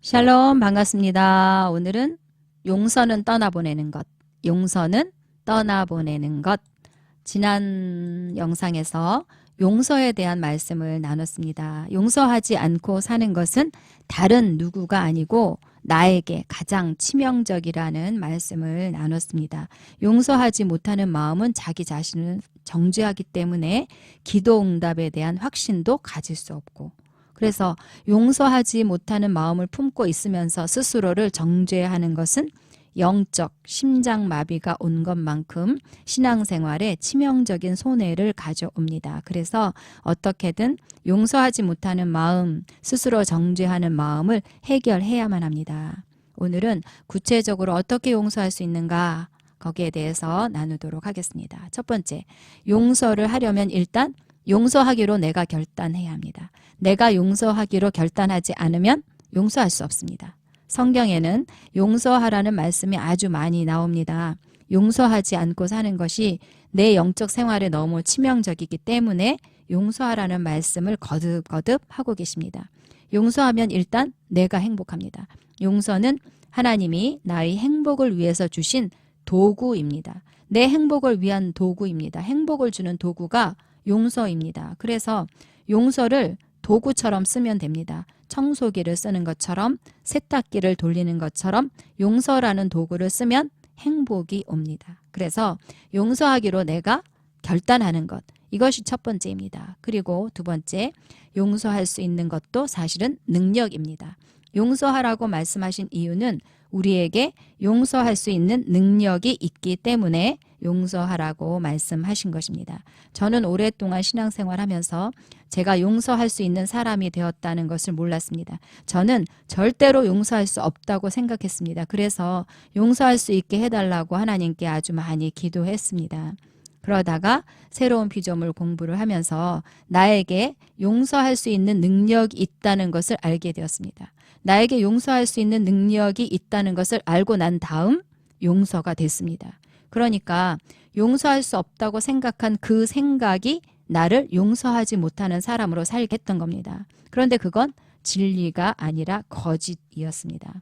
샬롬 반갑습니다. 오늘은 용서는 떠나보내는 것, 용서는 떠나보내는 것. 지난 영상에서 용서에 대한 말씀을 나눴습니다. 용서하지 않고 사는 것은 다른 누구가 아니고 나에게 가장 치명적이라는 말씀을 나눴습니다. 용서하지 못하는 마음은 자기 자신을 정죄하기 때문에 기도 응답에 대한 확신도 가질 수 없고, 그래서 용서하지 못하는 마음을 품고 있으면서 스스로를 정죄하는 것은 영적 심장마비가 온 것만큼 신앙생활에 치명적인 손해를 가져옵니다. 그래서 어떻게든 용서하지 못하는 마음, 스스로 정죄하는 마음을 해결해야만 합니다. 오늘은 구체적으로 어떻게 용서할 수 있는가, 거기에 대해서 나누도록 하겠습니다. 첫 번째, 용서를 하려면 일단 용서하기로 내가 결단해야 합니다. 내가 용서하기로 결단하지 않으면 용서할 수 없습니다. 성경에는 용서하라는 말씀이 아주 많이 나옵니다. 용서하지 않고 사는 것이 내 영적 생활에 너무 치명적이기 때문에 용서하라는 말씀을 거듭거듭 하고 계십니다. 용서하면 일단 내가 행복합니다. 용서는 하나님이 나의 행복을 위해서 주신 도구입니다. 내 행복을 위한 도구입니다. 행복을 주는 도구가 용서입니다. 그래서 용서를 도구처럼 쓰면 됩니다. 청소기를 쓰는 것처럼, 세탁기를 돌리는 것처럼 용서라는 도구를 쓰면 행복이 옵니다. 그래서 용서하기로 내가 결단하는 것, 이것이 첫 번째입니다. 그리고 두 번째, 용서할 수 있는 것도 사실은 능력입니다. 용서하라고 말씀하신 이유는 우리에게 용서할 수 있는 능력이 있기 때문에 용서하라고 말씀하신 것입니다. 저는 오랫동안 신앙생활하면서 제가 용서할 수 있는 사람이 되었다는 것을 몰랐습니다. 저는 절대로 용서할 수 없다고 생각했습니다. 그래서 용서할 수 있게 해달라고 하나님께 아주 많이 기도했습니다. 그러다가 새로운 피조물 공부를 하면서 나에게 용서할 수 있는 능력이 있다는 것을 알게 되었습니다. 나에게 용서할 수 있는 능력이 있다는 것을 알고 난 다음 용서가 됐습니다. 그러니까 용서할 수 없다고 생각한 그 생각이 나를 용서하지 못하는 사람으로 살게 했던 겁니다. 그런데 그건 진리가 아니라 거짓이었습니다.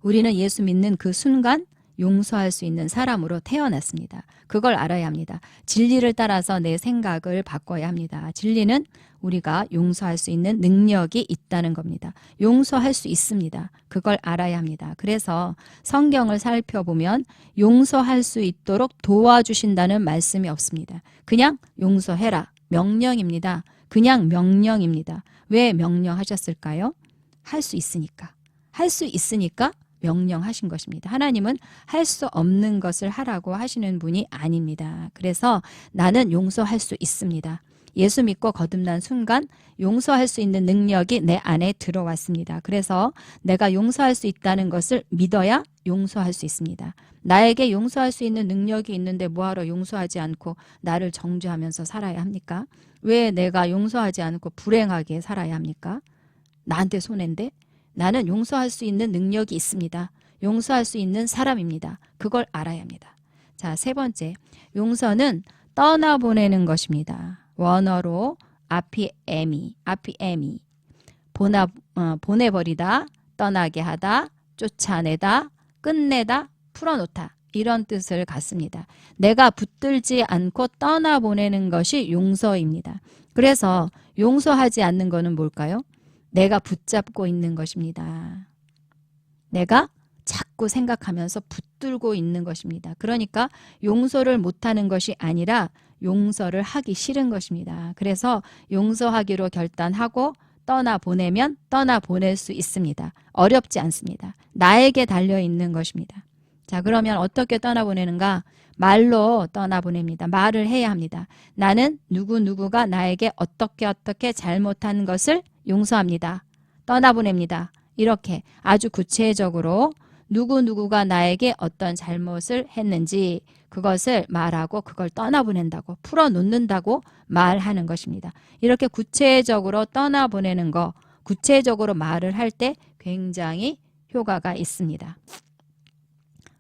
우리는 예수 믿는 그 순간 용서할 수 있는 사람으로 태어났습니다. 그걸 알아야 합니다. 진리를 따라서 내 생각을 바꿔야 합니다. 진리는 우리가 용서할 수 있는 능력이 있다는 겁니다. 용서할 수 있습니다. 그걸 알아야 합니다. 그래서 성경을 살펴보면 용서할 수 있도록 도와주신다는 말씀이 없습니다. 그냥 용서해라. 명령입니다. 그냥 명령입니다. 왜 명령하셨을까요? 할 수 있으니까. 할 수 있으니까 명령하신 것입니다. 하나님은 할 수 없는 것을 하라고 하시는 분이 아닙니다. 그래서 나는 용서할 수 있습니다. 예수 믿고 거듭난 순간 용서할 수 있는 능력이 내 안에 들어왔습니다. 그래서 내가 용서할 수 있다는 것을 믿어야 용서할 수 있습니다. 나에게 용서할 수 있는 능력이 있는데 뭐하러 용서하지 않고 나를 정죄하면서 살아야 합니까? 왜 내가 용서하지 않고 불행하게 살아야 합니까? 나한테 손해인데? 나는 용서할 수 있는 능력이 있습니다. 용서할 수 있는 사람입니다. 그걸 알아야 합니다. 자, 세 번째, 용서는 떠나보내는 것입니다. 원어로 아피에미, 보내버리다, 떠나게 하다, 쫓아내다, 끝내다, 풀어놓다, 이런 뜻을 갖습니다. 내가 붙들지 않고 떠나보내는 것이 용서입니다. 그래서 용서하지 않는 것은 뭘까요? 내가 붙잡고 있는 것입니다. 내가 자꾸 생각하면서 붙들고 있는 것입니다. 그러니까 용서를 못하는 것이 아니라 용서를 하기 싫은 것입니다. 그래서 용서하기로 결단하고 떠나보내면 떠나보낼 수 있습니다. 어렵지 않습니다. 나에게 달려있는 것입니다. 자, 그러면 어떻게 떠나보내는가? 말로 떠나보냅니다. 말을 해야 합니다. 나는 누구누구가 나에게 어떻게 잘못한 것을 용서합니다. 떠나보냅니다. 이렇게 아주 구체적으로 누구누구가 나에게 어떤 잘못을 했는지 그것을 말하고 그걸 떠나보낸다고, 풀어놓는다고 말하는 것입니다. 이렇게 구체적으로 떠나보내는 거, 구체적으로 말을 할 때 굉장히 효과가 있습니다.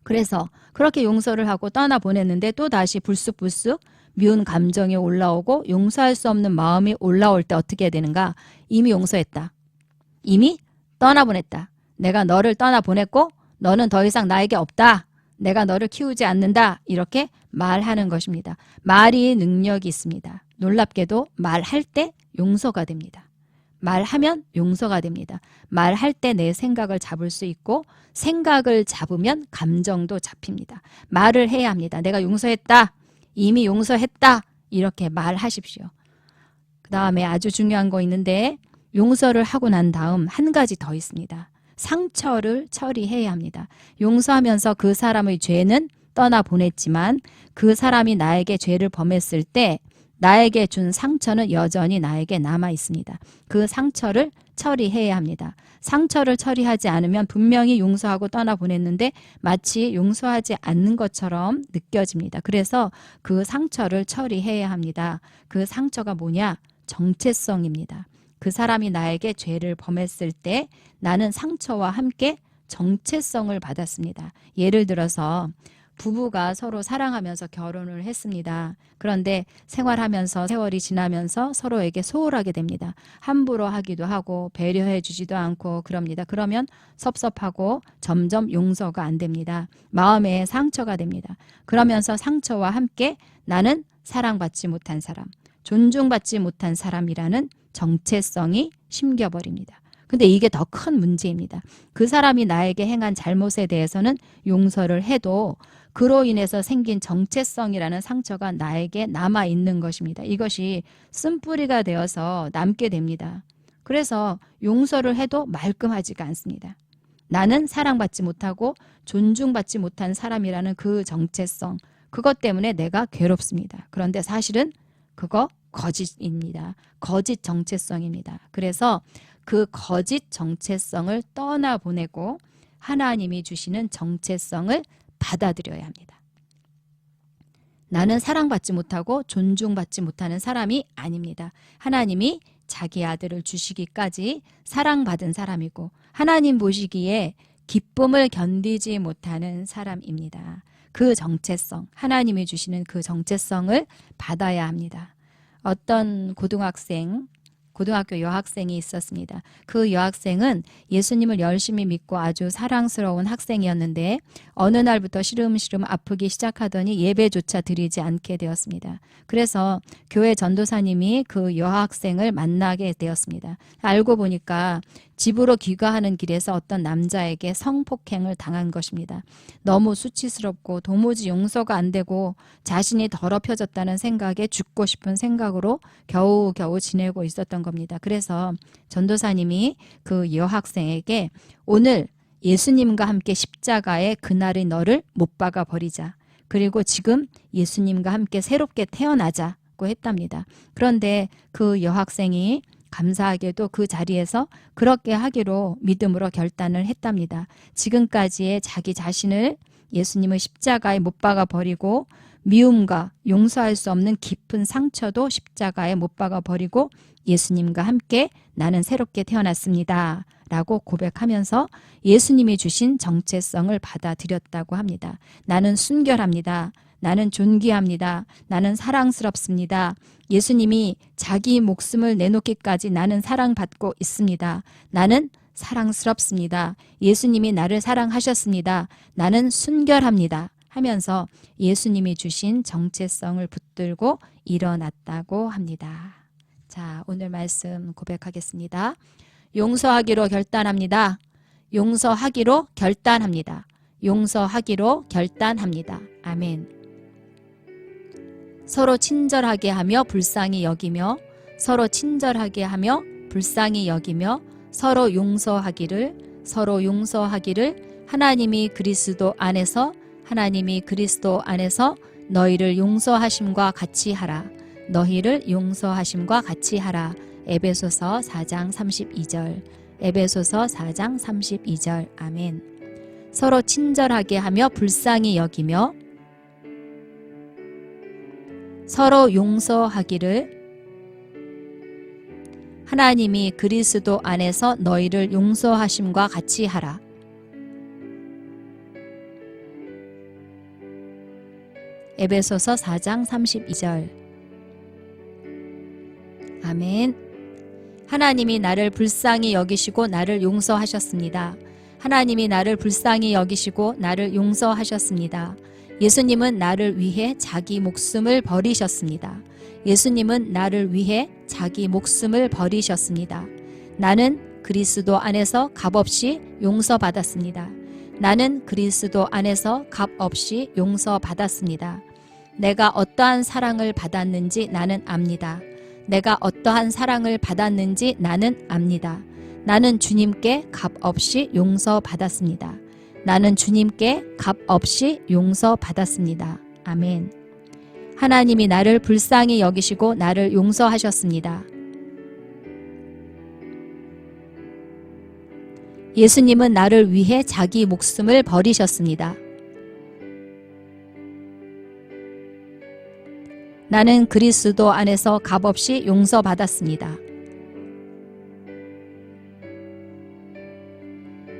그래서 그렇게 용서를 하고 떠나보냈는데 또 다시 불쑥불쑥 미운 감정이 올라오고 용서할 수 없는 마음이 올라올 때 어떻게 해야 되는가? 이미 용서했다. 이미 떠나보냈다. 내가 너를 떠나보냈고 너는 더 이상 나에게 없다. 내가 너를 키우지 않는다. 이렇게 말하는 것입니다. 말이 능력이 있습니다. 놀랍게도 말할 때 용서가 됩니다. 말하면 용서가 됩니다. 말할 때 내 생각을 잡을 수 있고 생각을 잡으면 감정도 잡힙니다. 말을 해야 합니다. 내가 용서했다. 이미 용서했다. 이렇게 말하십시오. 그 다음에 아주 중요한 거 있는데 용서를 하고 난 다음 한 가지 더 있습니다. 상처를 처리해야 합니다. 용서하면서 그 사람의 죄는 떠나보냈지만 그 사람이 나에게 죄를 범했을 때 나에게 준 상처는 여전히 나에게 남아 있습니다. 그 상처를 처리해야 합니다. 상처를 처리하지 않으면 분명히 용서하고 떠나보냈는데 마치 용서하지 않는 것처럼 느껴집니다. 그래서 그 상처를 처리해야 합니다. 그 상처가 뭐냐? 정체성입니다. 그 사람이 나에게 죄를 범했을 때 나는 상처와 함께 정체성을 받았습니다. 예를 들어서 부부가 서로 사랑하면서 결혼을 했습니다. 그런데 생활하면서 세월이 지나면서 서로에게 소홀하게 됩니다. 함부로 하기도 하고 배려해 주지도 않고 그럽니다. 그러면 섭섭하고 점점 용서가 안 됩니다. 마음에 상처가 됩니다. 그러면서 상처와 함께 나는 사랑받지 못한 사람, 존중받지 못한 사람이라는 정체성이 심겨버립니다. 근데 이게 더 큰 문제입니다. 그 사람이 나에게 행한 잘못에 대해서는 용서를 해도 그로 인해서 생긴 정체성이라는 상처가 나에게 남아있는 것입니다. 이것이 쓴뿌리가 되어서 남게 됩니다. 그래서 용서를 해도 말끔하지가 않습니다. 나는 사랑받지 못하고 존중받지 못한 사람이라는 그 정체성, 그것 때문에 내가 괴롭습니다. 그런데 사실은 그거 거짓입니다. 거짓 정체성입니다. 그래서 그 거짓 정체성을 떠나보내고 하나님이 주시는 정체성을 받아들여야 합니다. 나는 사랑받지 못하고 존중받지 못하는 사람이 아닙니다. 하나님이 자기 아들을 주시기까지 사랑받은 사람이고 하나님 보시기에 기쁨을 견디지 못하는 사람입니다. 그 정체성, 하나님이 주시는 그 정체성을 받아야 합니다. 어떤 고등학교 여학생이 있었습니다. 그 여학생은 예수님을 열심히 믿고 아주 사랑스러운 학생이었는데 어느 날부터 시름시름 아프기 시작하더니 예배조차 드리지 않게 되었습니다. 그래서 교회 전도사님이 그 여학생을 만나게 되었습니다. 알고 보니까 집으로 귀가하는 길에서 어떤 남자에게 성폭행을 당한 것입니다. 너무 수치스럽고 도무지 용서가 안 되고 자신이 더럽혀졌다는 생각에 죽고 싶은 생각으로 겨우겨우 지내고 있었던 겁니다. 그래서 전도사님이 그 여학생에게 오늘 예수님과 함께 십자가에 그날의 너를 못 박아 버리자. 그리고 지금 예수님과 함께 새롭게 태어나자고 했답니다. 그런데 그 여학생이 감사하게도 그 자리에서 그렇게 하기로 믿음으로 결단을 했답니다. 지금까지의 자기 자신을 예수님의 십자가에 못 박아 버리고 미움과 용서할 수 없는 깊은 상처도 십자가에 못 박아 버리고 예수님과 함께 나는 새롭게 태어났습니다. 라고 고백하면서 예수님이 주신 정체성을 받아들였다고 합니다. 나는 순결합니다. 나는 존귀합니다. 나는 사랑스럽습니다. 예수님이 자기 목숨을 내놓기까지 나는 사랑받고 있습니다. 나는 사랑스럽습니다. 예수님이 나를 사랑하셨습니다. 나는 순결합니다. 하면서 예수님이 주신 정체성을 붙들고 일어났다고 합니다. 자, 오늘 말씀 고백하겠습니다. 용서하기로 결단합니다. 용서하기로 결단합니다. 용서하기로 결단합니다. 아멘. 서로 친절하게 하며 불쌍히 여기며 서로 친절하게 하며 불쌍히 여기며 서로 용서하기를 하나님이 그리스도 안에서 너희를 용서하심과 같이 하라. 너희를 용서하심과 같이 하라. 에베소서 4장 32절. 에베소서 4장 32절. 아멘. 서로 친절하게 하며 불쌍히 여기며 서로 용서하기를 하나님이 그리스도 안에서 너희를 용서하심과 같이 하라. 에베소서 4장 32절. 아멘. 하나님이 나를 불쌍히 여기시고 나를 용서하셨습니다. 하나님이 나를 불쌍히 여기시고 나를 용서하셨습니다. 예수님은 나를 위해 자기 목숨을 버리셨습니다. 예수님은 나를 위해 자기 목숨을 버리셨습니다. 나는 그리스도 안에서 값없이 용서받았습니다. 나는 그리스도 안에서 값없이 용서받았습니다. 내가 어떠한 사랑을 받았는지 나는 압니다. 내가 어떠한 사랑을 받았는지 나는 압니다. 나는 주님께 값없이 용서받았습니다. 나는 주님께 값없이 용서받았습니다. 아멘. 하나님이 나를 불쌍히 여기시고 나를 용서하셨습니다. 예수님은 나를 위해 자기 목숨을 버리셨습니다. 나는 그리스도 안에서 값없이 용서받았습니다.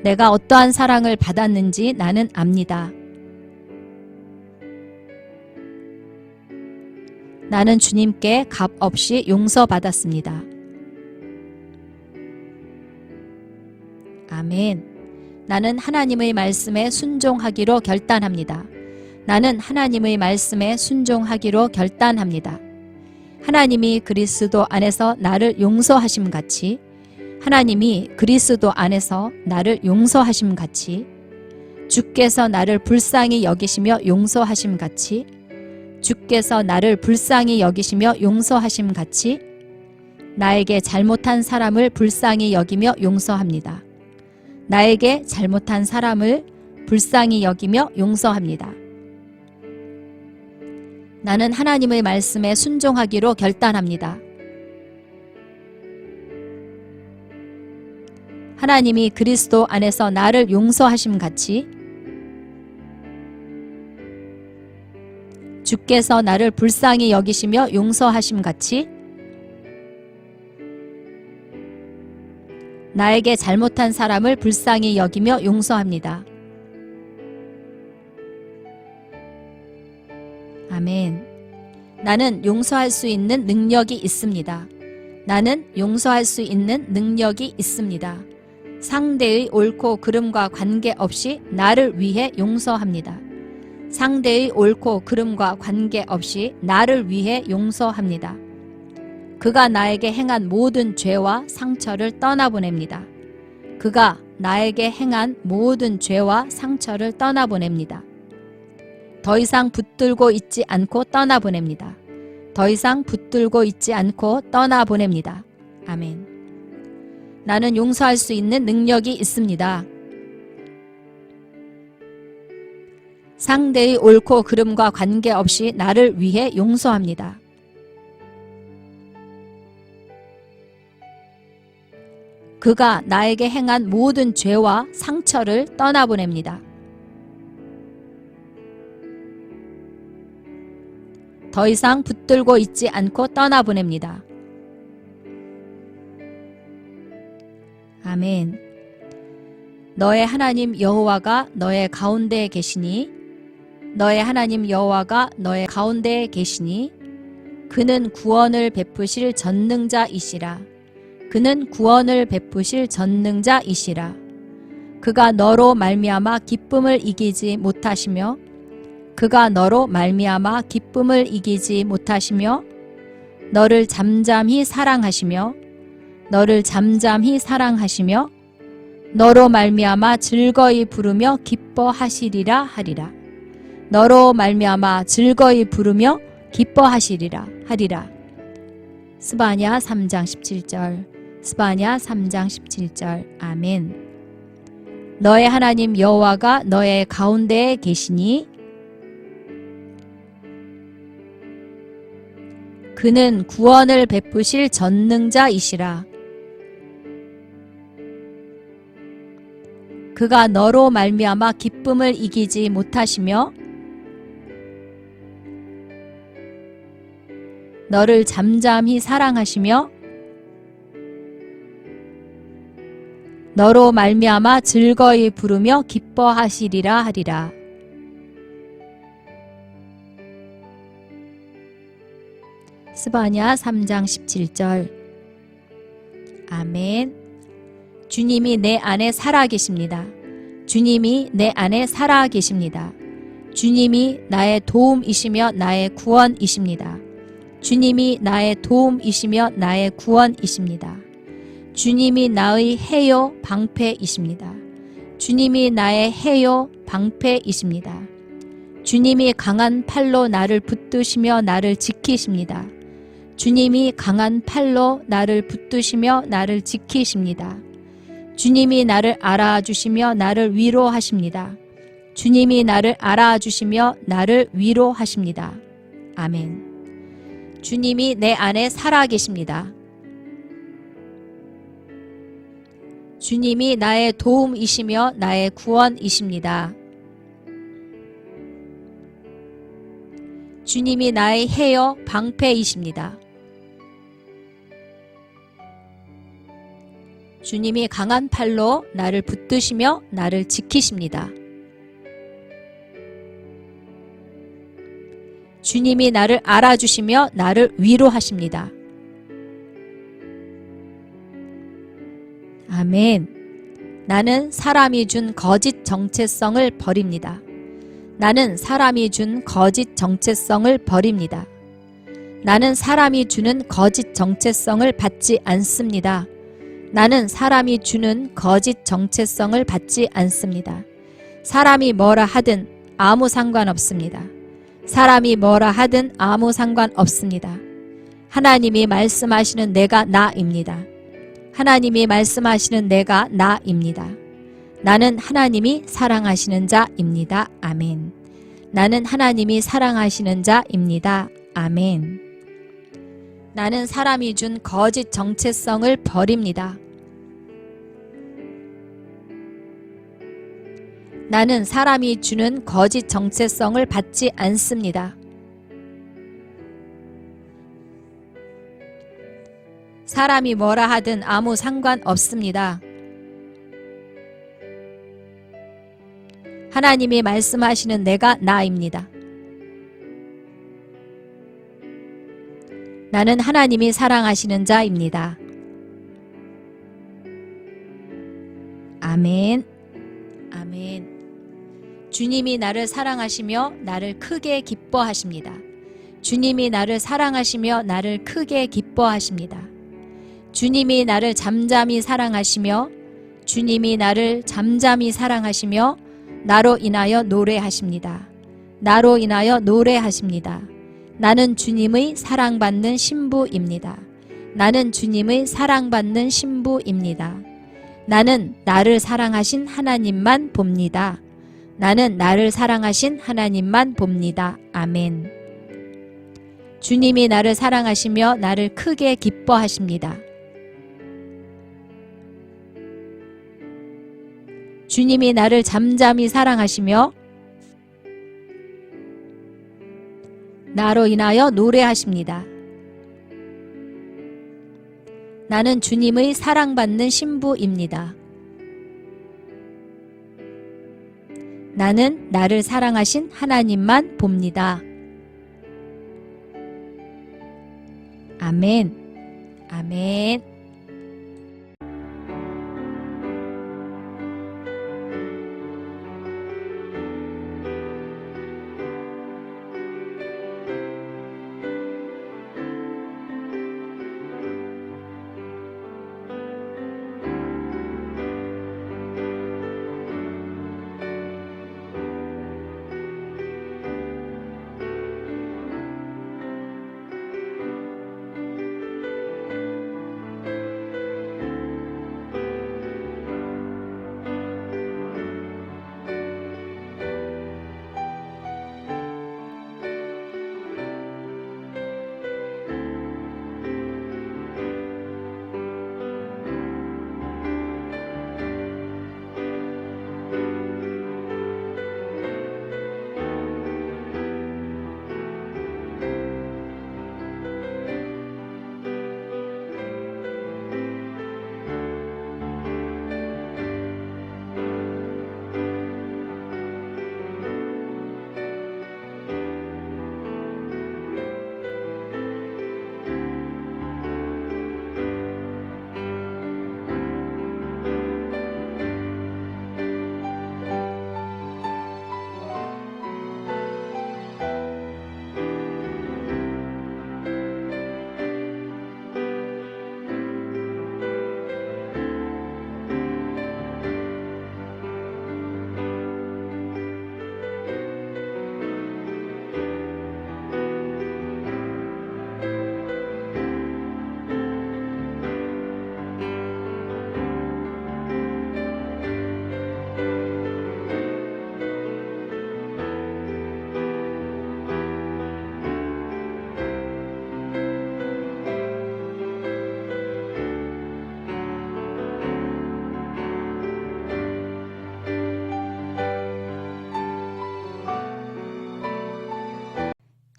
내가 어떠한 사랑을 받았는지 나는 압니다. 나는 주님께 값없이 용서받았습니다. 아멘. 나는 하나님의 말씀에 순종하기로 결단합니다. 나는 하나님의 말씀에 순종하기로 결단합니다. 하나님이 그리스도 안에서 나를 용서하심 같이 하나님이 그리스도 안에서 나를 용서하심 같이 주께서 나를 불쌍히 여기시며 용서하심 같이 주께서 나를 불쌍히 여기시며 용서하심 같이 나에게 잘못한 사람을 불쌍히 여기며 용서합니다. 나에게 잘못한 사람을 불쌍히 여기며 용서합니다. 나는 하나님의 말씀에 순종하기로 결단합니다. 하나님이 그리스도 안에서 나를 용서하심 같이 주께서 나를 불쌍히 여기시며 용서하심 같이 나에게 잘못한 사람을 불쌍히 여기며 용서합니다. 아멘. 나는 용서할 수 있는 능력이 있습니다. 나는 용서할 수 있는 능력이 있습니다. 상대의 옳고 그름과 관계없이 나를 위해 용서합니다. 상대의 옳고 그름과 관계없이 나를 위해 용서합니다. 그가 나에게 행한 모든 죄와 상처를 떠나보냅니다. 그가 나에게 행한 모든 죄와 상처를 떠나보냅니다. 더 이상 붙들고 있지 않고 떠나보냅니다. 더 이상 붙들고 있지 않고 떠나보냅니다. 아멘. 나는 용서할 수 있는 능력이 있습니다. 상대의 옳고 그름과 관계없이 나를 위해 용서합니다. 그가 나에게 행한 모든 죄와 상처를 떠나보냅니다. 더 이상 붙들고 있지 않고 떠나보냅니다. 아멘. 너의 하나님 여호와가 너의 가운데에 계시니 너의 하나님 여호와가 너의 가운데에 계시니 그는 구원을 베푸실 전능자이시라. 그는 구원을 베푸실 전능자이시라. 그가 너로 말미암아 기쁨을 이기지 못하시며 그가 너로 말미암아 기쁨을 이기지 못하시며 너를 잠잠히 사랑하시며 너를 잠잠히 사랑하시며 너로 말미암아 즐거이 부르며 기뻐하시리라 하리라. 너로 말미암아 즐거이 부르며 기뻐하시리라 하리라. 스바냐 3장 17절. 스바냐 3장 17절. 아멘. 너의 하나님 여호와가 너의 가운데에 계시니 그는 구원을 베푸실 전능자이시라. 그가 너로 말미암아 기쁨을 이기지 못하시며 너를 잠잠히 사랑하시며 너로 말미암아 즐거이 부르며 기뻐하시리라 하리라. 스바냐 3장 17절. 아멘. 주님이 내 안에 살아계십니다. 주님이 내 안에 살아계십니다. 주님이 나의 도움이시며 나의 구원이십니다. 주님이 나의 도움이시며 나의 구원이십니다. 주님이 나의 해요 방패이십니다. 주님이 나의 해요 방패이십니다. 주님이 강한 팔로 나를 붙드시며 나를 지키십니다. 주님이 강한 팔로 나를 붙드시며 나를 지키십니다. 주님이 나를 알아주시며 나를 위로하십니다. 주님이 나를 알아주시며 나를 위로하십니다. 아멘. 주님이 내 안에 살아계십니다. 주님이 나의 도움이시며 나의 구원이십니다. 주님이 나의 해요 방패이십니다. 주님이 강한 팔로 나를 붙드시며 나를 지키십니다. 주님이 나를 알아주시며 나를 위로하십니다. 아멘. 나는 사람이 준 거짓 정체성을 버립니다. 나는 사람이 준 거짓 정체성을 버립니다. 나는 사람이 주는 거짓 정체성을 받지 않습니다. 나는 사람이 주는 거짓 정체성을 받지 않습니다. 사람이 뭐라 하든 아무 상관없습니다. 사람이 뭐라 하든 아무 상관없습니다. 하나님이 말씀하시는 내가 나입니다. 하나님이 말씀하시는 내가 나입니다. 나는 하나님이 사랑하시는 자입니다. 아멘. 나는 하나님이 사랑하시는 자입니다. 아멘. 나는 사람이 준 거짓 정체성을 버립니다. 나는 사람이 주는 거짓 정체성을 받지 않습니다. 사람이 뭐라 하든 아무 상관없습니다. 하나님이 말씀하시는 내가 나입니다. 나는 하나님이 사랑하시는 자입니다. 아멘. 아멘. 주님이 나를 사랑하시며 나를 크게 기뻐하십니다. 주님이 나를 사랑하시며 나를 크게 기뻐하십니다. 주님이 나를 잠잠히 사랑하시며 주님이 나를 잠잠히 사랑하시며 나로 인하여 노래하십니다. 나로 인하여 노래하십니다. 나는 주님의 사랑받는 신부입니다. 나는 주님의 사랑받는 신부입니다. 나는 나를 사랑하신 하나님만 봅니다. 나는 나를 사랑하신 하나님만 봅니다. 아멘. 주님이 나를 사랑하시며 나를 크게 기뻐하십니다. 주님이 나를 잠잠히 사랑하시며 나로 인하여 노래하십니다. 나는 주님의 사랑받는 신부입니다. 나는 나를 사랑하신 하나님만 봅니다. 아멘. 아멘.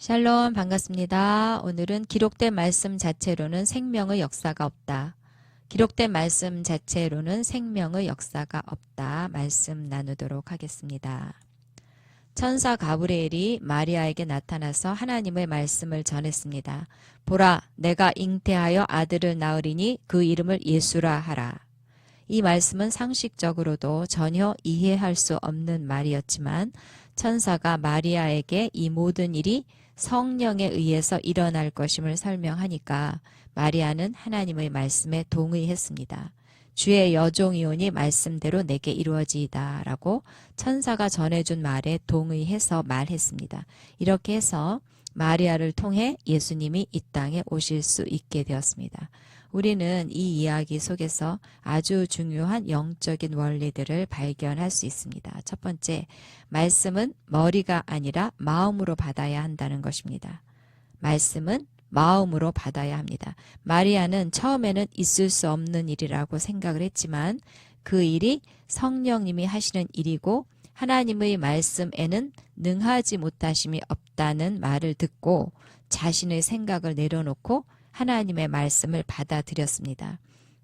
샬롬 반갑습니다. 오늘은 기록된 말씀 자체로는 생명의 역사가 없다. 기록된 말씀 자체로는 생명의 역사가 없다. 말씀 나누도록 하겠습니다. 천사 가브리엘이 마리아에게 나타나서 하나님의 말씀을 전했습니다. 보라, 내가 잉태하여 아들을 낳으리니 그 이름을 예수라 하라. 이 말씀은 상식적으로도 전혀 이해할 수 없는 말이었지만 천사가 마리아에게 이 모든 일이 성령에 의해서 일어날 것임을 설명하니까 마리아는 하나님의 말씀에 동의했습니다. 주의 여종이오니 말씀대로 내게 이루어지이다 라고 천사가 전해준 말에 동의해서 말했습니다. 이렇게 해서 마리아를 통해 예수님이 이 땅에 오실 수 있게 되었습니다. 우리는 이 이야기 속에서 아주 중요한 영적인 원리들을 발견할 수 있습니다. 첫 번째, 말씀은 머리가 아니라 마음으로 받아야 한다는 것입니다. 말씀은 마음으로 받아야 합니다. 마리아는 처음에는 있을 수 없는 일이라고 생각을 했지만 그 일이 성령님이 하시는 일이고 하나님의 말씀에는 능하지 못하심이 없다는 말을 듣고 자신의 생각을 내려놓고 하나님의 말씀을 받아들였습니다.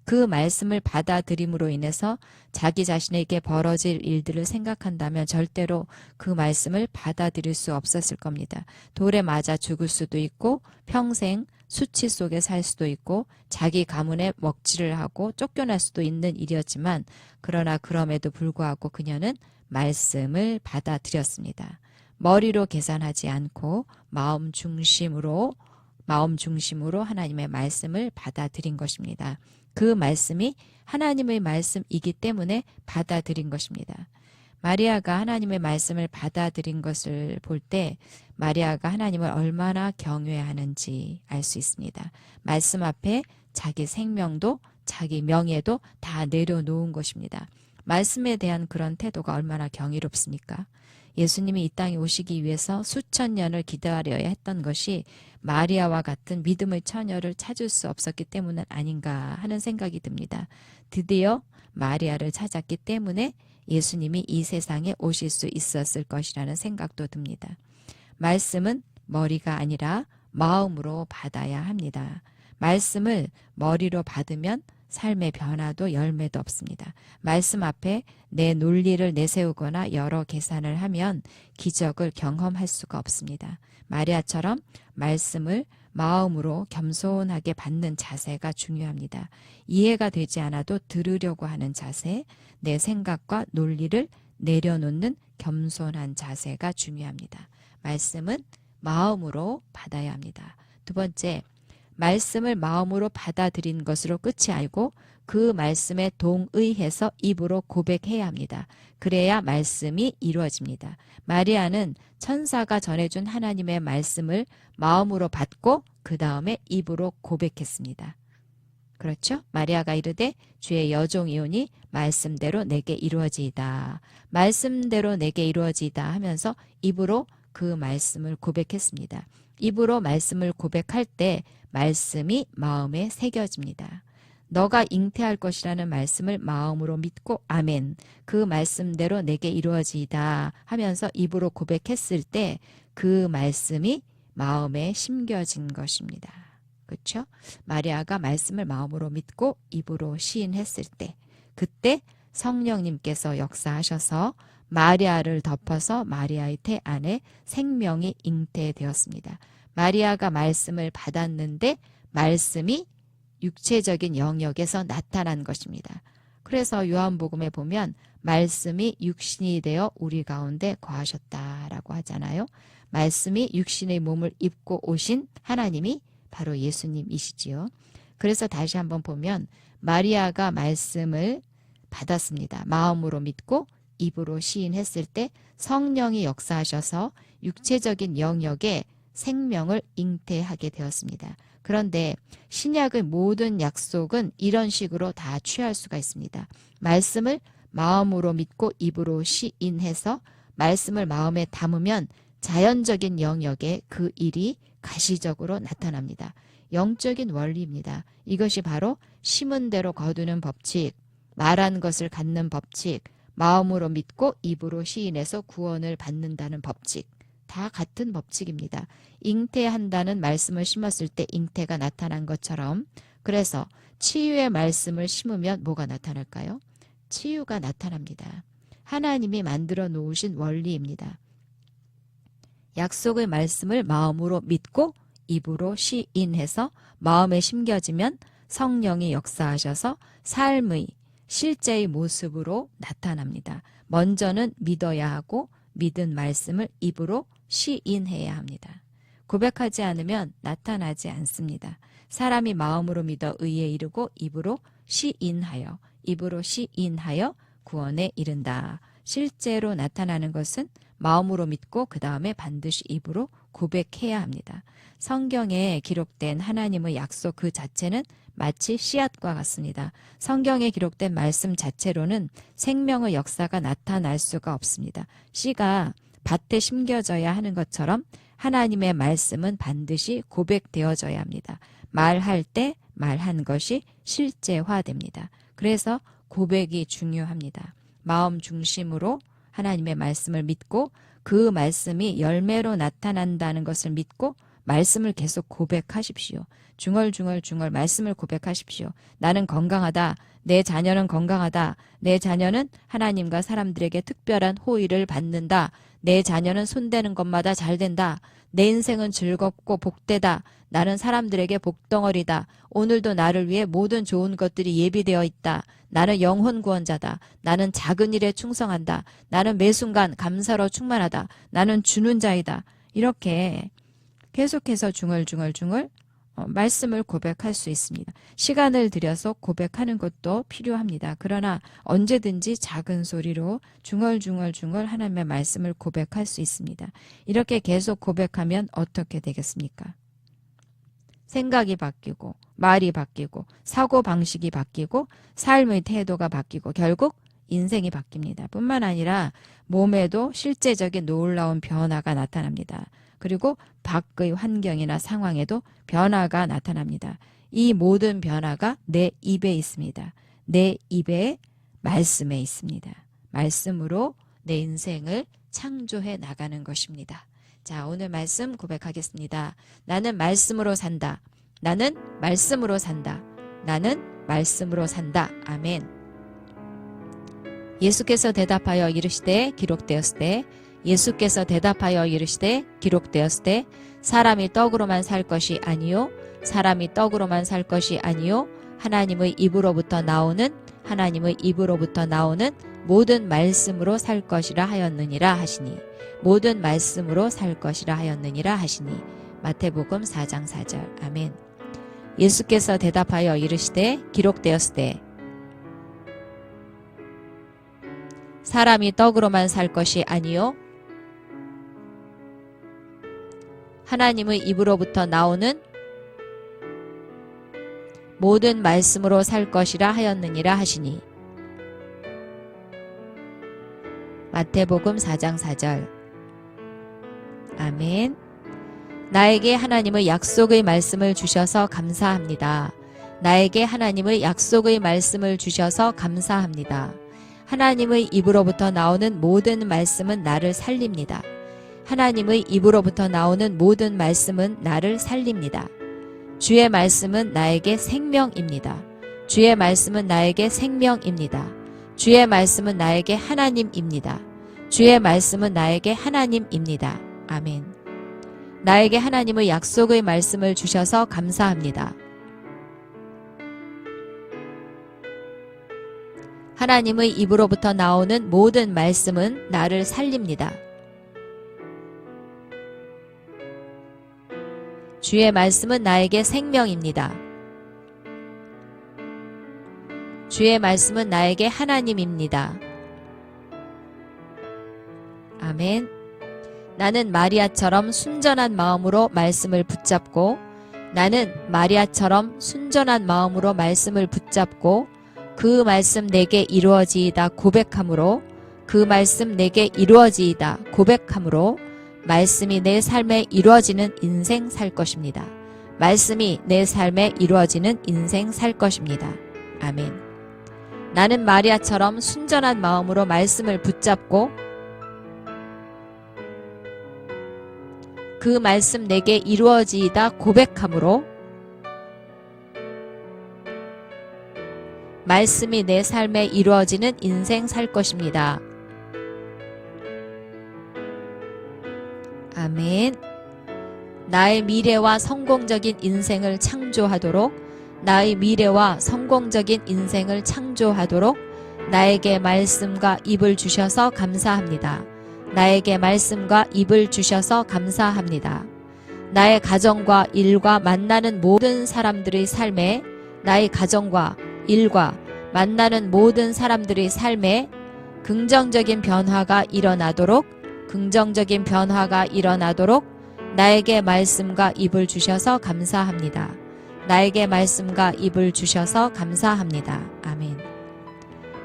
그 말씀을 받아들임으로 인해서 자기 자신에게 벌어질 일들을 생각한다면 절대로 그 말씀을 받아들일 수 없었을 겁니다. 돌에 맞아 죽을 수도 있고 평생 수치 속에 살 수도 있고 자기 가문에 먹칠을 하고 쫓겨날 수도 있는 일이었지만 그러나 그럼에도 불구하고 그녀는 말씀을 받아들였습니다. 머리로 계산하지 않고 마음 중심으로 하나님의 말씀을 받아들인 것입니다. 그 말씀이 하나님의 말씀이기 때문에 받아들인 것입니다. 마리아가 하나님의 말씀을 받아들인 것을 볼 때 마리아가 하나님을 얼마나 경외하는지 알 수 있습니다. 말씀 앞에 자기 생명도 자기 명예도 다 내려놓은 것입니다. 말씀에 대한 그런 태도가 얼마나 경이롭습니까? 예수님이 이 땅에 오시기 위해서 수천 년을 기다려야 했던 것이 마리아와 같은 믿음의 처녀를 찾을 수 없었기 때문은 아닌가 하는 생각이 듭니다. 드디어 마리아를 찾았기 때문에 예수님이 이 세상에 오실 수 있었을 것이라는 생각도 듭니다. 말씀은 머리가 아니라 마음으로 받아야 합니다. 말씀을 머리로 받으면 삶의 변화도 열매도 없습니다. 말씀 앞에 내 논리를 내세우거나 여러 계산을 하면 기적을 경험할 수가 없습니다. 마리아처럼 말씀을 마음으로 겸손하게 받는 자세가 중요합니다. 이해가 되지 않아도 들으려고 하는 자세, 내 생각과 논리를 내려놓는 겸손한 자세가 중요합니다. 말씀은 마음으로 받아야 합니다. 두 번째, 말씀을 마음으로 받아들인 것으로 끝이 아니고 그 말씀에 동의해서 입으로 고백해야 합니다. 그래야 말씀이 이루어집니다. 마리아는 천사가 전해준 하나님의 말씀을 마음으로 받고 그 다음에 입으로 고백했습니다. 그렇죠? 마리아가 이르되 주의 여종이오니 말씀대로 내게 이루어지이다. 말씀대로 내게 이루어지이다 하면서 입으로 그 말씀을 고백했습니다. 입으로 말씀을 고백할 때 말씀이 마음에 새겨집니다. 너가 잉태할 것이라는 말씀을 마음으로 믿고 아멘, 그 말씀대로 내게 이루어지이다 하면서 입으로 고백했을 때 그 말씀이 마음에 심겨진 것입니다. 그렇죠? 마리아가 말씀을 마음으로 믿고 입으로 시인했을 때 그때 성령님께서 역사하셔서 마리아를 덮어서 마리아의 태 안에 생명이 잉태되었습니다. 마리아가 말씀을 받았는데 말씀이 육체적인 영역에서 나타난 것입니다. 그래서 요한복음에 보면 말씀이 육신이 되어 우리 가운데 거하셨다라고 하잖아요. 말씀이 육신의 몸을 입고 오신 하나님이 바로 예수님이시지요. 그래서 다시 한번 보면 마리아가 말씀을 받았습니다. 마음으로 믿고 입으로 시인했을 때 성령이 역사하셔서 육체적인 영역에 생명을 잉태하게 되었습니다. 그런데 신약의 모든 약속은 이런 식으로 다 취할 수가 있습니다. 말씀을 마음으로 믿고 입으로 시인해서 말씀을 마음에 담으면 자연적인 영역에 그 일이 가시적으로 나타납니다. 영적인 원리입니다. 이것이 바로 심은 대로 거두는 법칙, 말한 것을 갖는 법칙, 마음으로 믿고 입으로 시인해서 구원을 받는다는 법칙. 다 같은 법칙입니다. 잉태한다는 말씀을 심었을 때 잉태가 나타난 것처럼, 그래서 치유의 말씀을 심으면 뭐가 나타날까요? 치유가 나타납니다. 하나님이 만들어 놓으신 원리입니다. 약속의 말씀을 마음으로 믿고 입으로 시인해서 마음에 심겨지면 성령이 역사하셔서 삶의 실제의 모습으로 나타납니다. 먼저는 믿어야 하고 믿은 말씀을 입으로 시인해야 합니다. 고백하지 않으면 나타나지 않습니다. 사람이 마음으로 믿어 의에 이르고 입으로 시인하여 구원에 이른다. 실제로 나타나는 것은 마음으로 믿고 그 다음에 반드시 입으로 고백해야 합니다. 성경에 기록된 하나님의 약속 그 자체는 마치 씨앗과 같습니다. 성경에 기록된 말씀 자체로는 생명의 역사가 나타날 수가 없습니다. 씨가 밭에 심겨져야 하는 것처럼 하나님의 말씀은 반드시 고백되어져야 합니다. 말할 때 말한 것이 실제화됩니다. 그래서 고백이 중요합니다. 마음 중심으로 하나님의 말씀을 믿고 그 말씀이 열매로 나타난다는 것을 믿고 말씀을 계속 고백하십시오. 중얼중얼 말씀을 고백하십시오. 나는 건강하다. 내 자녀는 건강하다. 내 자녀는 하나님과 사람들에게 특별한 호의를 받는다. 내 자녀는 손대는 것마다 잘 된다. 내 인생은 즐겁고 복되다. 나는 사람들에게 복덩어리다. 오늘도 나를 위해 모든 좋은 것들이 예비되어 있다. 나는 영혼 구원자다. 나는 작은 일에 충성한다. 나는 매 순간 감사로 충만하다. 나는 주는 자이다. 이렇게 계속해서 중얼중얼 말씀을 고백할 수 있습니다. 시간을 들여서 고백하는 것도 필요합니다. 그러나 언제든지 작은 소리로 중얼중얼 하나님의 말씀을 고백할 수 있습니다. 이렇게 계속 고백하면 어떻게 되겠습니까? 생각이 바뀌고 말이 바뀌고 사고방식이 바뀌고 삶의 태도가 바뀌고 결국 인생이 바뀝니다. 뿐만 아니라 몸에도 실제적인 놀라운 변화가 나타납니다. 그리고 밖의 환경이나 상황에도 변화가 나타납니다. 이 모든 변화가 내 입에 있습니다. 내 입에 말씀에 있습니다. 말씀으로 내 인생을 창조해 나가는 것입니다. 자, 오늘 말씀 고백하겠습니다. 나는 말씀으로 산다. 나는 말씀으로 산다. 나는 말씀으로 산다. 아멘. 예수께서 대답하여 이르시되 기록되었으되 예수께서 대답하여 이르시되 기록되었으되 사람이 떡으로만 살 것이 아니요 사람이 떡으로만 살 것이 아니요 하나님의 입으로부터 나오는 모든 말씀으로 살 것이라 하였느니라 하시니 모든 말씀으로 살 것이라 하였느니라 하시니 마태복음 4장 4절. 아멘. 예수께서 대답하여 이르시되 기록되었으되 사람이 떡으로만 살 것이 아니요 하나님의 입으로부터 나오는 모든 말씀으로 살 것이라 하였느니라 하시니 마태복음 4장 4절. 아멘. 나에게 하나님의 약속의 말씀을 주셔서 감사합니다. 나에게 하나님의 약속의 말씀을 주셔서 감사합니다. 하나님의 입으로부터 나오는 모든 말씀은 나를 살립니다. 하나님의 입으로부터 나오는 모든 말씀은 나를 살립니다. 주의 말씀은 나에게 생명입니다. 주의 말씀은 나에게 생명입니다. 주의 말씀은 나에게 하나님입니다. 주의 말씀은 나에게 하나님입니다. 아멘. 나에게 하나님의 약속의 말씀을 주셔서 감사합니다. 하나님의 입으로부터 나오는 모든 말씀은 나를 살립니다. 주의 말씀은 나에게 생명입니다. 주의 말씀은 나에게 하나님입니다. 아멘. 나는 마리아처럼 순전한 마음으로 말씀을 붙잡고 그 말씀 내게 이루어지이다 고백함으로 말씀이 내 삶에 이루어지는 인생 살 것입니다. 말씀이 내 삶에 이루어지는 인생 살 것입니다. 아멘. 나는 마리아처럼 순전한 마음으로 말씀을 붙잡고 그 말씀 내게 이루어지이다 고백함으로 말씀이 내 삶에 이루어지는 인생 살 것입니다. 아멘. 나의 미래와 성공적인 인생을 창조하도록, 나의 미래와 성공적인 인생을 창조하도록 나에게 말씀과 입을 주셔서 감사합니다. 나에게 말씀과 입을 주셔서 감사합니다. 나의 가정과 일과 만나는 모든 사람들의 삶에, 나의 가정과 일과 만나는 모든 사람들의 삶에 긍정적인 변화가 일어나도록, 긍정적인 변화가 일어나도록 나에게 말씀과 입을 주셔서 감사합니다. 나에게 말씀과 입을 주셔서 감사합니다. 아멘.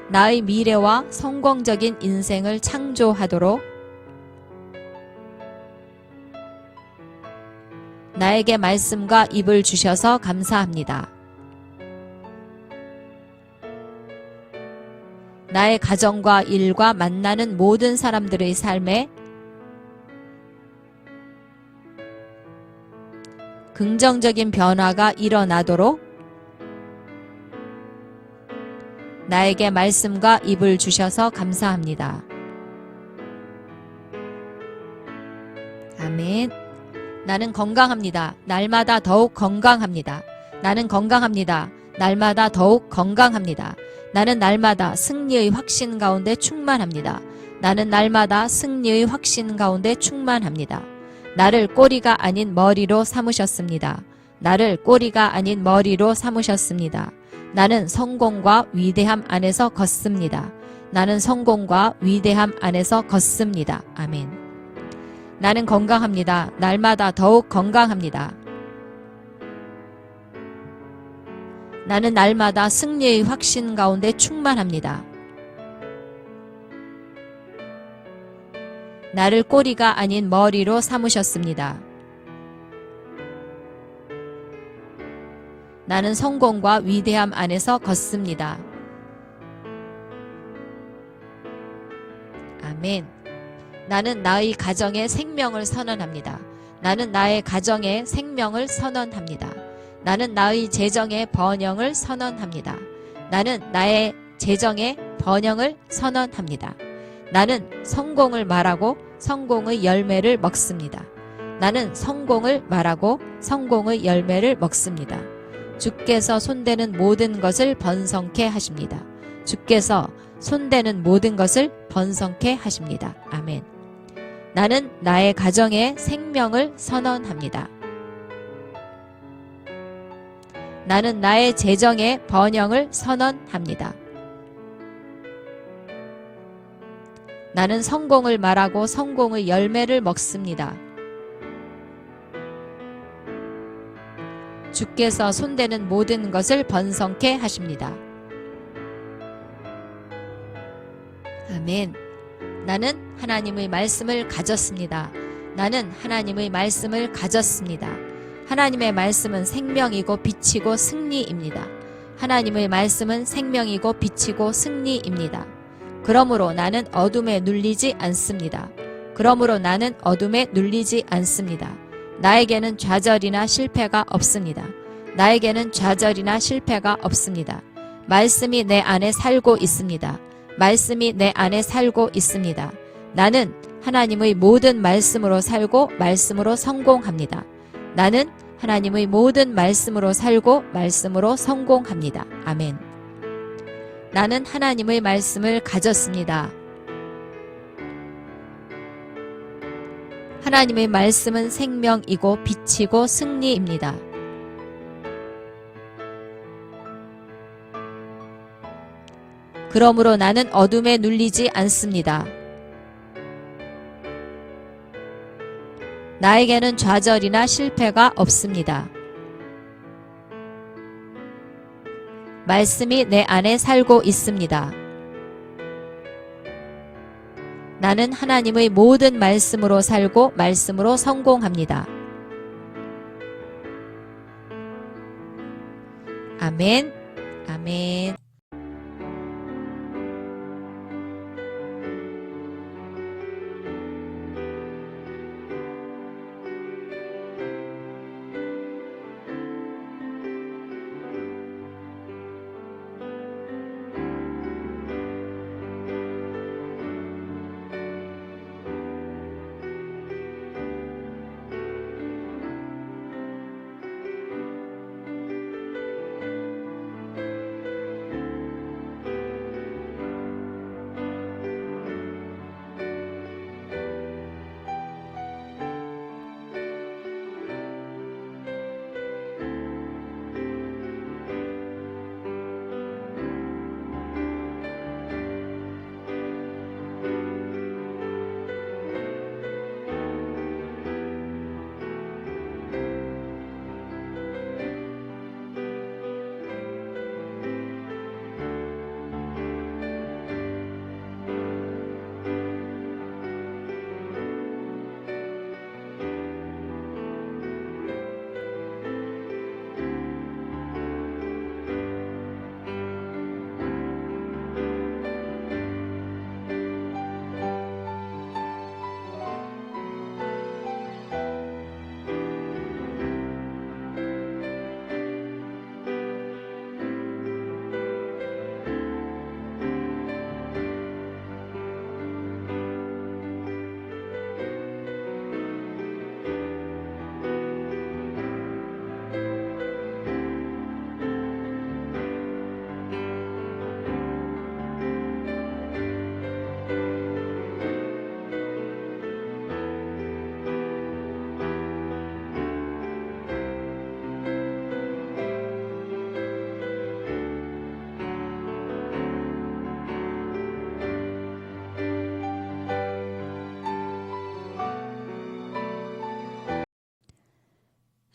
나의 미래와 성공적인 인생을 창조하도록 나에게 말씀과 입을 주셔서 감사합니다. 나의 가정과 일과 만나는 모든 사람들의 삶에 긍정적인 변화가 일어나도록 나에게 말씀과 입을 주셔서 감사합니다. 아멘. 나는 건강합니다. 날마다 더욱 건강합니다. 나는 건강합니다. 날마다 더욱 건강합니다. 나는 날마다 승리의 확신 가운데 충만합니다. 나는 날마다 승리의 확신 가운데 충만합니다. 나를 꼬리가 아닌 머리로 삼으셨습니다. 나를 꼬리가 아닌 머리로 삼으셨습니다. 나는 성공과 위대함 안에서 걷습니다. 나는 성공과 위대함 안에서 걷습니다. 아멘. 나는 건강합니다. 날마다 더욱 건강합니다. 나는 날마다 승리의 확신 가운데 충만합니다. 나를 꼬리가 아닌 머리로 삼으셨습니다. 나는 성공과 위대함 안에서 걷습니다. 아멘. 나는 나의 가정의 생명을 선언합니다. 나는 나의 가정의 생명을 선언합니다. 나는 나의 재정의 번영을 선언합니다. 나는 나의 재정의 번영을 선언합니다. 나는 성공을 말하고 성공의 열매를 먹습니다. 나는 성공을 말하고 성공의 열매를 먹습니다. 주께서 손대는 모든 것을 번성케 하십니다. 주께서 손대는 모든 것을 번성케 하십니다. 아멘. 나는 나의 가정의 생명을 선언합니다. 나는 나의 재정의 번영을 선언합니다. 나는 성공을 말하고 성공의 열매를 먹습니다. 주께서 손대는 모든 것을 번성케 하십니다. 아멘. 나는 하나님의 말씀을 가졌습니다. 나는 하나님의 말씀을 가졌습니다. 하나님의 말씀은 생명이고 빛이고 승리입니다. 하나님의 말씀은 생명이고 빛이고 승리입니다. 그러므로 나는 어둠에 눌리지 않습니다. 그러므로 나는 어둠에 눌리지 않습니다. 나에게는 좌절이나 실패가 없습니다. 나에게는 좌절이나 실패가 없습니다. 말씀이 내 안에 살고 있습니다. 말씀이 내 안에 살고 있습니다. 나는 하나님의 모든 말씀으로 살고 말씀으로 성공합니다. 나는 하나님의 모든 말씀으로 살고 말씀으로 성공합니다. 아멘. 나는 하나님의 말씀을 가졌습니다. 하나님의 말씀은 생명이고 빛이고 승리입니다. 그러므로 나는 어둠에 눌리지 않습니다. 나에게는 좌절이나 실패가 없습니다. 말씀이 내 안에 살고 있습니다. 나는 하나님의 모든 말씀으로 살고 말씀으로 성공합니다. 아멘. 아멘.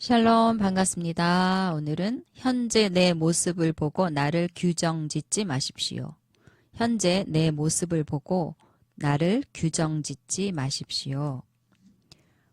샬롬 반갑습니다. 오늘은 현재 내 모습을 보고 나를 규정짓지 마십시오. 현재 내 모습을 보고 나를 규정짓지 마십시오.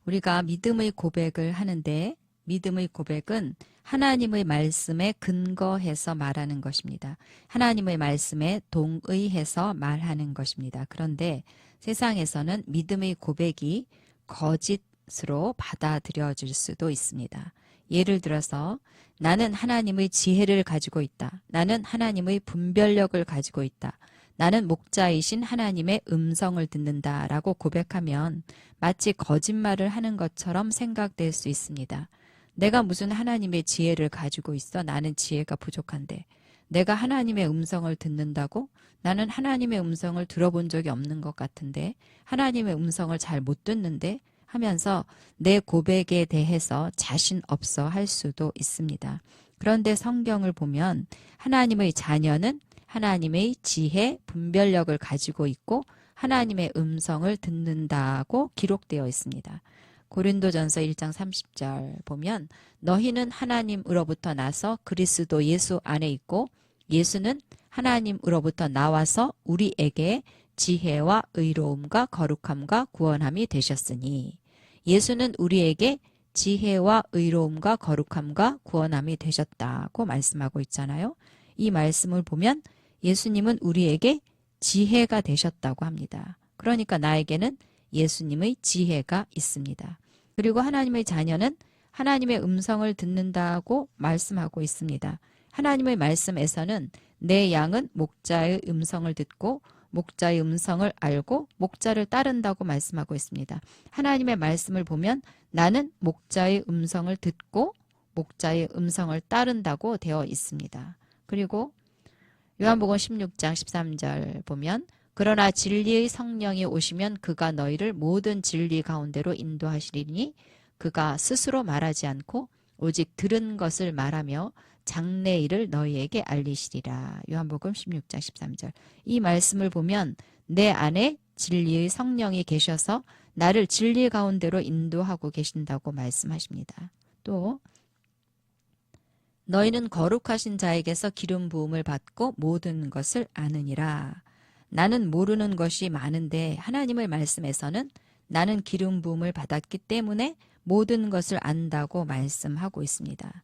우리가 믿음의 고백을 하는데 믿음의 고백은 하나님의 말씀에 근거해서 말하는 것입니다. 하나님의 말씀에 동의해서 말하는 것입니다. 그런데 세상에서는 믿음의 고백이 거짓으로 받아들여질 수도 있습니다. 예를 들어서 나는 하나님의 지혜를 가지고 있다. 나는 하나님의 분별력을 가지고 있다. 나는 목자이신 하나님의 음성을 듣는다 라고 고백하면 마치 거짓말을 하는 것처럼 생각될 수 있습니다. 내가 무슨 하나님의 지혜를 가지고 있어? 나는 지혜가 부족한데. 내가 하나님의 음성을 듣는다고? 나는 하나님의 음성을 들어본 적이 없는 것 같은데. 하나님의 음성을 잘 못 듣는데? 하면서 내 고백에 대해서 자신 없어 할 수도 있습니다. 그런데 성경을 보면 하나님의 자녀는 하나님의 지혜, 분별력을 가지고 있고 하나님의 음성을 듣는다고 기록되어 있습니다. 고린도전서 1장 30절 보면 너희는 하나님으로부터 나서 그리스도 예수 안에 있고 예수는 하나님으로부터 나와서 우리에게 지혜와 의로움과 거룩함과 구원함이 되셨으니 예수는 우리에게 지혜와 의로움과 거룩함과 구원함이 되셨다고 말씀하고 있잖아요. 이 말씀을 보면 예수님은 우리에게 지혜가 되셨다고 합니다. 그러니까 나에게는 예수님의 지혜가 있습니다. 그리고 하나님의 자녀는 하나님의 음성을 듣는다고 말씀하고 있습니다. 하나님의 말씀에서는 내 양은 목자의 음성을 듣고 목자의 음성을 알고 목자를 따른다고 말씀하고 있습니다. 하나님의 말씀을 보면 나는 목자의 음성을 듣고 목자의 음성을 따른다고 되어 있습니다. 그리고 요한복음 16장 13절 보면 그러나 진리의 성령이 오시면 그가 너희를 모든 진리 가운데로 인도하시리니 그가 스스로 말하지 않고 오직 들은 것을 말하며 장래일을 너희에게 알리시리라. 요한복음 16장 13절. 이 말씀을 보면 내 안에 진리의 성령이 계셔서 나를 진리 가운데로 인도하고 계신다고 말씀하십니다. 또 너희는 거룩하신 자에게서 기름 부음을 받고 모든 것을 아느니라. 나는 모르는 것이 많은데 하나님의 말씀에서는 나는 기름 부음을 받았기 때문에 모든 것을 안다고 말씀하고 있습니다.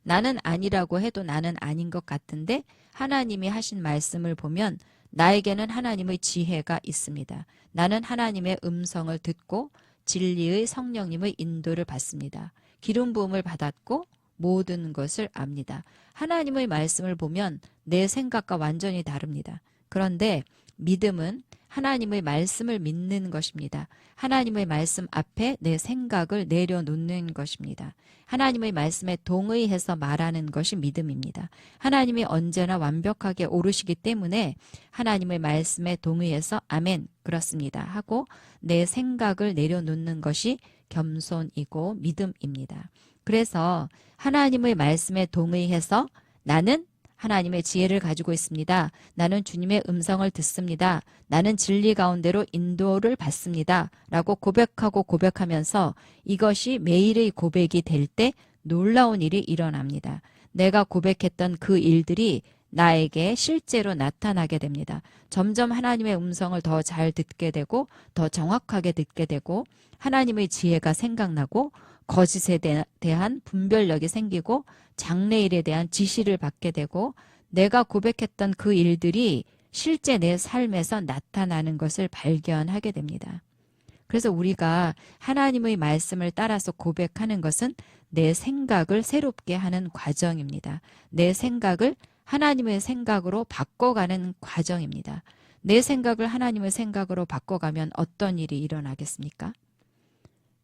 나는 아니라고 해도 나는 아닌 것 같은데 하나님이 하신 말씀을 보면 나에게는 하나님의 지혜가 있습니다. 나는 하나님의 음성을 듣고 진리의 성령님의 인도를 받습니다. 기름 부음을 받았고 모든 것을 압니다. 하나님의 말씀을 보면 내 생각과 완전히 다릅니다. 그런데 믿음은 하나님의 말씀을 믿는 것입니다. 하나님의 말씀 앞에 내 생각을 내려놓는 것입니다. 하나님의 말씀에 동의해서 말하는 것이 믿음입니다. 하나님이 언제나 완벽하게 오르시기 때문에 하나님의 말씀에 동의해서 아멘 그렇습니다 하고 내 생각을 내려놓는 것이 겸손이고 믿음입니다. 그래서 하나님의 말씀에 동의해서 나는 하나님의 지혜를 가지고 있습니다. 나는 주님의 음성을 듣습니다. 나는 진리 가운데로 인도를 받습니다. 라고 고백하고 고백하면서 이것이 매일의 고백이 될 때 놀라운 일이 일어납니다. 내가 고백했던 그 일들이 나에게 실제로 나타나게 됩니다. 점점 하나님의 음성을 더 잘 듣게 되고 더 정확하게 듣게 되고 하나님의 지혜가 생각나고 거짓에 대한 분별력이 생기고 장래일에 대한 지시를 받게 되고 내가 고백했던 그 일들이 실제 내 삶에서 나타나는 것을 발견하게 됩니다. 그래서 우리가 하나님의 말씀을 따라서 고백하는 것은 내 생각을 새롭게 하는 과정입니다. 내 생각을 하나님의 생각으로 바꿔가는 과정입니다. 내 생각을 하나님의 생각으로 바꿔가면 어떤 일이 일어나겠습니까?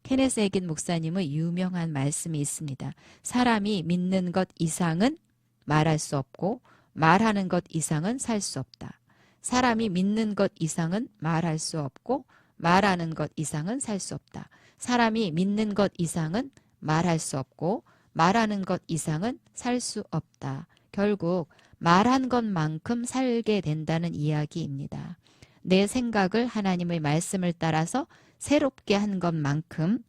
케네스 에긴 목사님의 유명한 말씀이 있습니다. 사람이 믿는 것 이상은 말할 수 없고 말하는 것 이상은 살 수 없다. 사람이 믿는 것 이상은 말할 수 없고 말하는 것 이상은 살 수 없다. 사람이 믿는 것 이상은 말할 수 없고 말하는 것 이상은 살 수 없다. 결국 말한 것만큼 살게 된다는 이야기입니다. 내 생각을 하나님의 말씀을 따라서 새롭게 한 것만큼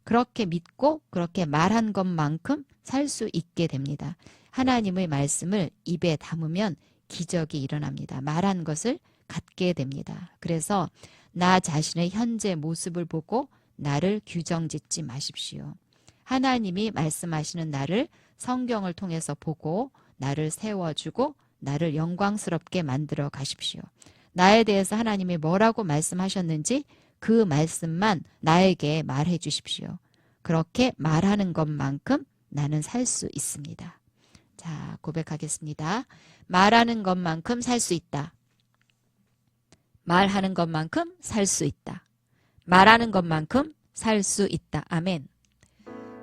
그렇게 믿고 그렇게 말한 것만큼 살 수 있게 됩니다. 하나님의 말씀을 입에 담으면 기적이 일어납니다. 말한 것을 갖게 됩니다. 그래서 나 자신의 현재 모습을 보고 나를 규정짓지 마십시오. 하나님이 말씀하시는 나를 성경을 통해서 보고 나를 세워주고 나를 영광스럽게 만들어 가십시오. 나에 대해서 하나님이 뭐라고 말씀하셨는지 그 말씀만 나에게 말해 주십시오. 그렇게 말하는 것만큼 나는 살 수 있습니다. 자, 고백하겠습니다. 말하는 것만큼 살 수 있다. 말하는 것만큼 살 수 있다. 말하는 것만큼 살 수 있다. 아멘.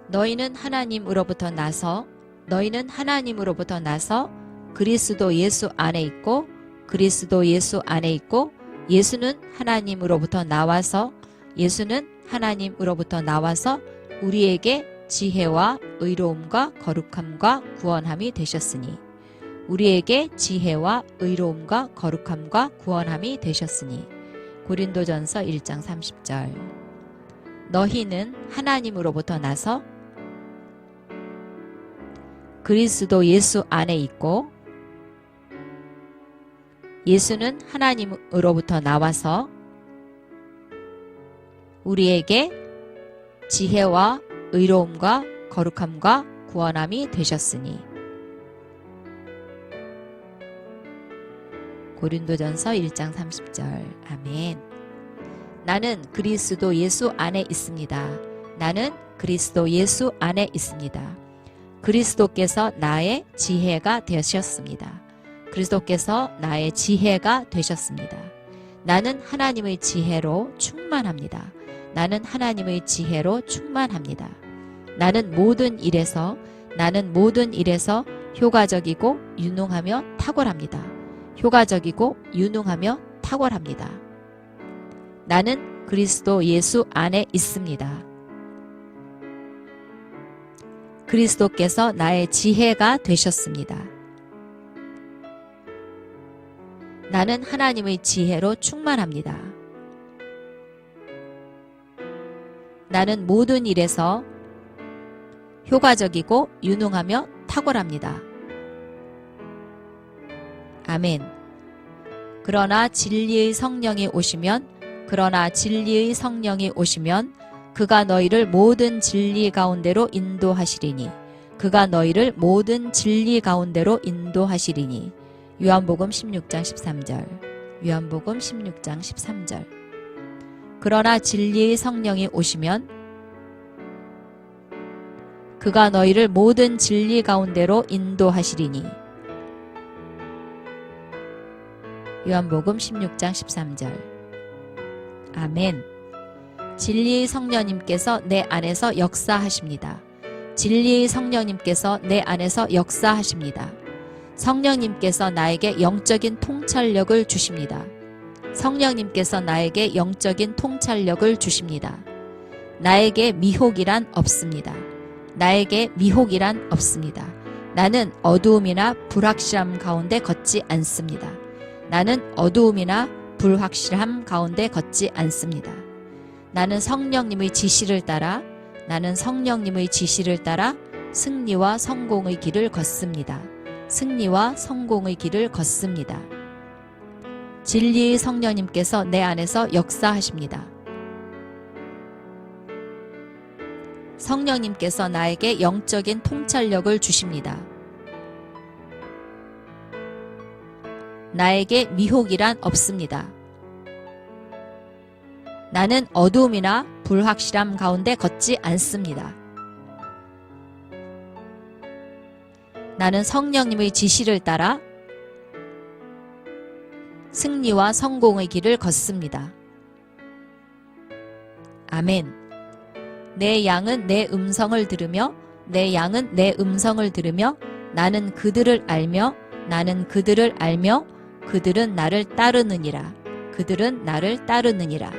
너희는 하나님으로부터 나서 그리스도 예수 안에 있고 그리스도 예수 안에 있고 예수는 하나님으로부터 나와서 우리에게 지혜와 의로움과 거룩함과 구원함이 되셨으니 고린도전서 1장 30절. 너희는 하나님으로부터 나서 그리스도 예수 안에 있고 예수는 하나님으로부터 나와서 우리에게 지혜와 의로움과 거룩함과 구원함이 되셨으니 고린도전서 1장 30절. 아멘. 나는 그리스도 예수 안에 있습니다. 그리스도께서 나의 지혜가 되셨습니다. 나는 하나님의 지혜로 충만합니다. 나는 모든 일에서 효과적이고 유능하며 탁월합니다. 나는 그리스도 예수 안에 있습니다. 그리스도께서 나의 지혜가 되셨습니다. 나는 하나님의 지혜로 충만합니다. 나는 모든 일에서 효과적이고 유능하며 탁월합니다. 아멘. 그러나 진리의 성령이 오시면 그가 너희를 모든 진리 가운데로 인도하시리니 요한복음 16장 13절. 그러나 진리의 성령이 오시면 그가 너희를 모든 진리 가운데로 인도하시리니 요한복음 16장 13절. 아멘. 진리의 성령님께서 내 안에서 역사하십니다. 성령님께서 나에게 영적인 통찰력을 주십니다. 나에게 미혹이란 없습니다. 나는 어두움이나 불확실함 가운데 걷지 않습니다. 나는 성령님의 지시를 따라 승리와 성공의 길을 걷습니다. 진리의 성령님께서 내 안에서 역사하십니다. 성령님께서 나에게 영적인 통찰력을 주십니다. 나에게 미혹이란 없습니다. 나는 어두움이나 불확실함 가운데 걷지 않습니다. 나는 성령님의 지시를 따라 승리와 성공의 길을 걷습니다. 아멘. 내 양은 내 음성을 들으며 나는 그들을 알며 그들은 나를 따르느니라.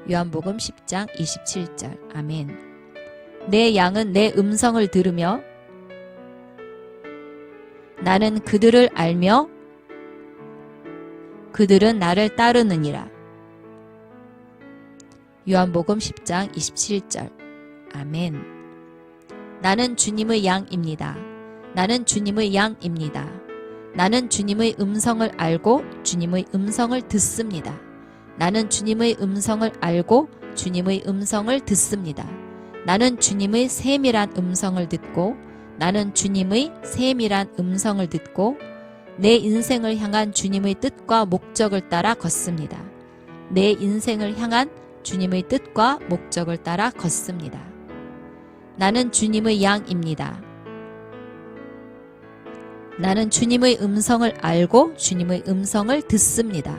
요한복음 10장 27절. 아멘. 내 양은 내 음성을 들으며 나는 그들을 알며 그들은 나를 따르느니라. 요한복음 10장 27절. 아멘. 나는 주님의 양입니다. 나는 주님의 양입니다. 나는 주님의 음성을 알고 주님의 음성을 듣습니다. 나는 주님의 음성을 알고 주님의 음성을 듣습니다. 나는 주님의 세밀한 음성을 듣고 나는 주님의 세밀한 음성을 듣고 내 인생을 향한 주님의 뜻과 목적을 따라 걷습니다. 내 인생을 향한 주님의 뜻과 목적을 따라 걷습니다. 나는 주님의 양입니다. 나는 주님의 음성을 알고 주님의 음성을 듣습니다.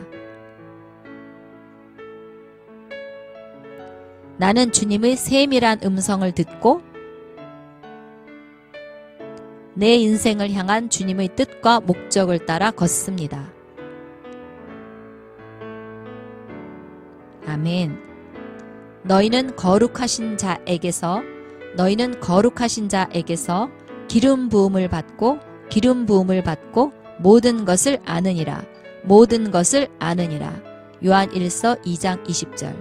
나는 주님의 세밀한 음성을 듣고 내 인생을 향한 주님의 뜻과 목적을 따라 걷습니다. 아멘. 너희는 거룩하신 자에게서 기름 부음을 받고 모든 것을 아느니라. 요한일서 2장 20절.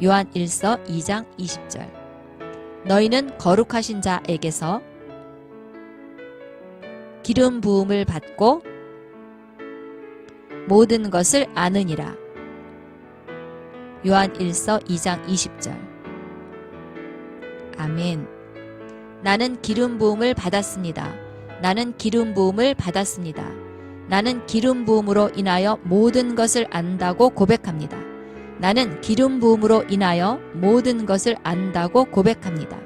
요한일서 2장 20절. 너희는 거룩하신 자에게서 기름 부음을 받고 모든 것을 아느니라. 요한일서 2장 20절. 아멘. 나는 기름 부음을 받았습니다. 나는 기름 부음을 받았습니다. 나는 기름 부음으로 인하여 모든 것을 안다고 고백합니다. 나는 기름 부음으로 인하여 모든 것을 안다고 고백합니다.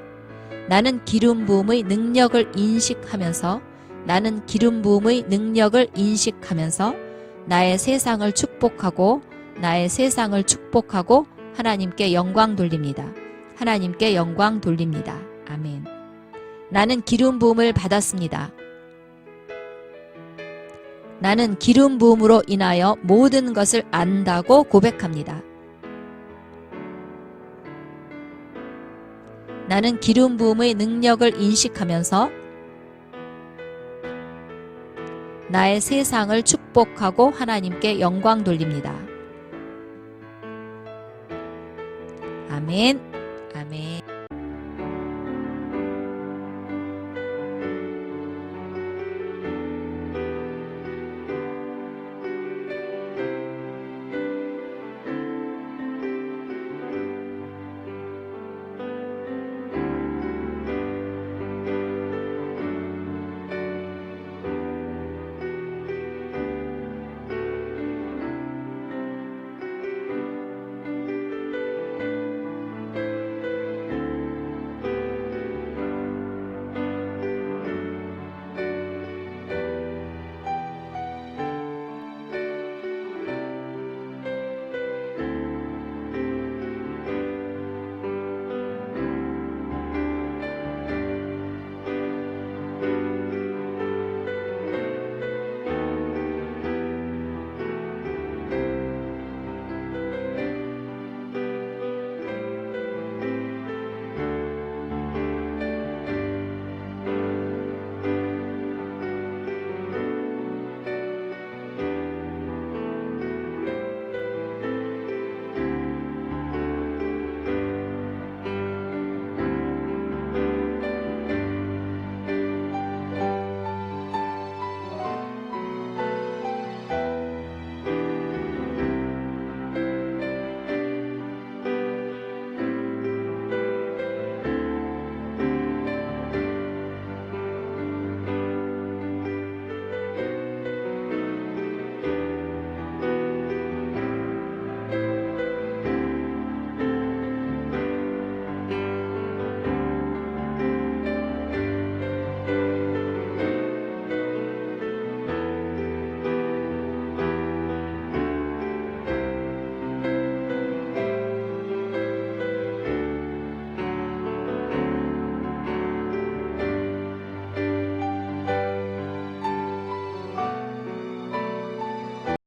나는 기름 부음의 능력을 인식하면서 나의 세상을 축복하고 하나님께 영광 돌립니다. 아멘. 나는 기름 부음을 받았습니다. 나는 기름 부음으로 인하여 모든 것을 안다고 고백합니다. 나는 기름 부음의 능력을 인식하면서 나의 세상을 축복하고 하나님께 영광 돌립니다. 아멘.